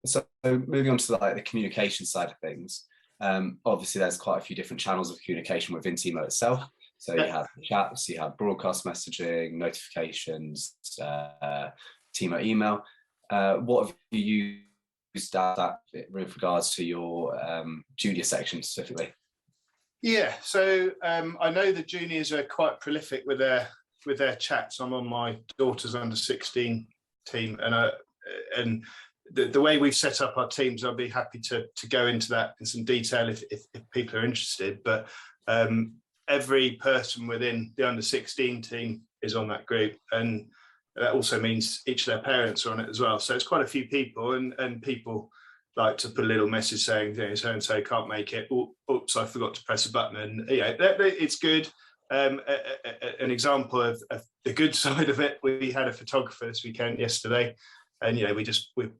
So moving on to the communication side of things, obviously there's quite a few different channels of communication within Teamo itself. So you have chats, you have broadcast messaging, notifications, Teamo email. What have you used that with regards to your junior section specifically? Yeah, so I know the juniors are quite prolific with their chats. I'm on my daughter's under-16 team, and the way we've set up our teams, I'll be happy to go into that in some detail if people are interested. But every person within the under-16 team is on that group, and that also means each of their parents are on it as well. So it's quite a few people, and people like to put a little message saying, you know, so and so can't make it. Oops, I forgot to press a button. And yeah, it's good. An example of the good side of it, we had a photographer this weekend yesterday, and you know, we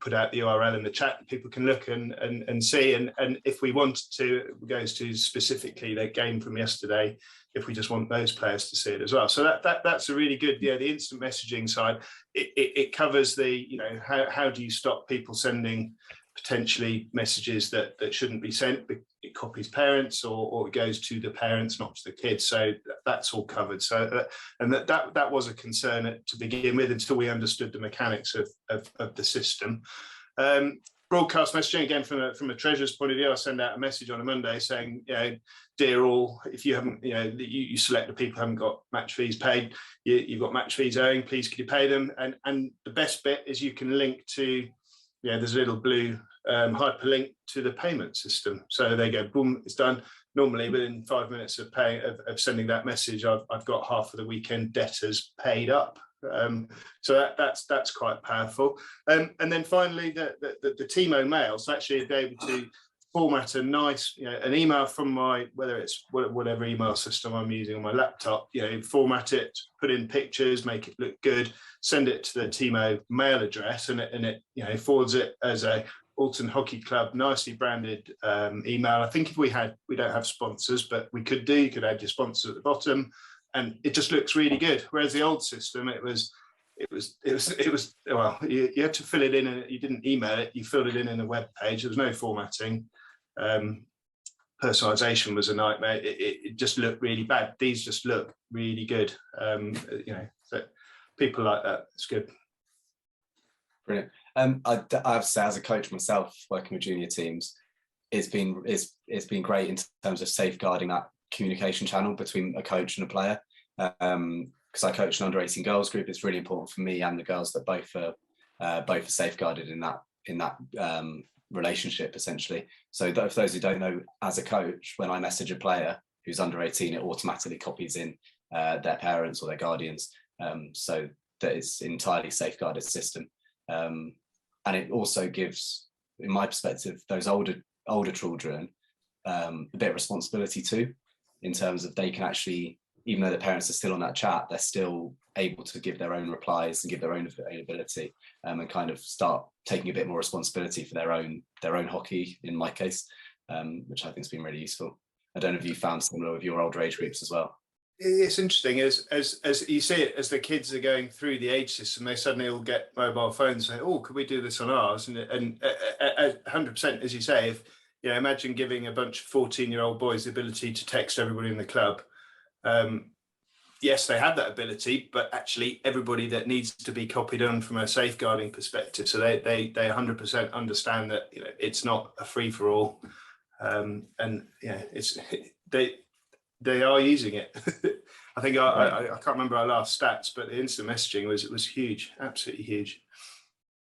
put out the URL in the chat, and people can look and see. And if we wanted to, it goes to specifically their game from yesterday, if we just want those players to see it as well. So that's a really good, yeah, the instant messaging side. It covers the, you know, how do you stop people sending potentially messages that shouldn't be sent. It copies parents, or it goes to the parents, not to the kids. So that's all covered. So and that was a concern to begin with, until we understood the mechanics of the system. Broadcast messaging, again, from a treasurer's point of view, I send out a message on a Monday saying, you know, dear all, if you haven't, you know, you select the people who haven't got match fees paid, you've got match fees owing, please could you pay them? And the best bit is you can link to, yeah, there's a little blue hyperlink to the payment system. So they go, boom, it's done. Normally within 5 minutes of sending that message, I've got half of the weekend debtors paid up. So that's quite powerful. And then finally, the Teamo mail. So actually be able to format a nice, you know, an email from my, whether it's whatever email system I'm using on my laptop, you know, format it, put in pictures, make it look good, send it to the Teamo mail address, and it you know, forwards it as a Alton Hockey Club nicely branded email. I think if we don't have sponsors, but we could do, you could add your sponsors at the bottom, and it just looks really good. Whereas the old system, it was well, you had to fill it in, and you didn't email it, you filled it in a web page. There was no formatting. Personalization was a nightmare. It just looked really bad. These just look really good. You know, so people like that. It's good. Brilliant. I have to say, as a coach myself, working with junior teams, it's been great in terms of safeguarding that communication channel between a coach and a player. Because I coach an under-18 girls group, it's really important for me and the girls that both are safeguarded in that relationship, essentially. So for those who don't know, as a coach, when I message a player who's under 18, it automatically copies in their parents or their guardians, so that it's an entirely safeguarded system. And it also gives, in my perspective, those older children a bit of responsibility too, in terms of they can actually, even though the parents are still on that chat, they're still able to give their own replies and give their own availability, and kind of start taking a bit more responsibility for their own hockey, in my case, which I think has been really useful. I don't know if you found similar with your older age groups as well. It's interesting as you see it, as the kids are going through the age system, they suddenly all get mobile phones and say, oh, could we do this on ours? And 100%, as you say, if you know, imagine giving a bunch of 14-year-old boys the ability to text everybody in the club. Yes, they have that ability, but actually everybody that needs to be copied on from a safeguarding perspective. So they 100% understand that, you know, it's not a free for all, and yeah, they are using it. I think I can't remember our last stats, but the instant messaging was huge, absolutely huge.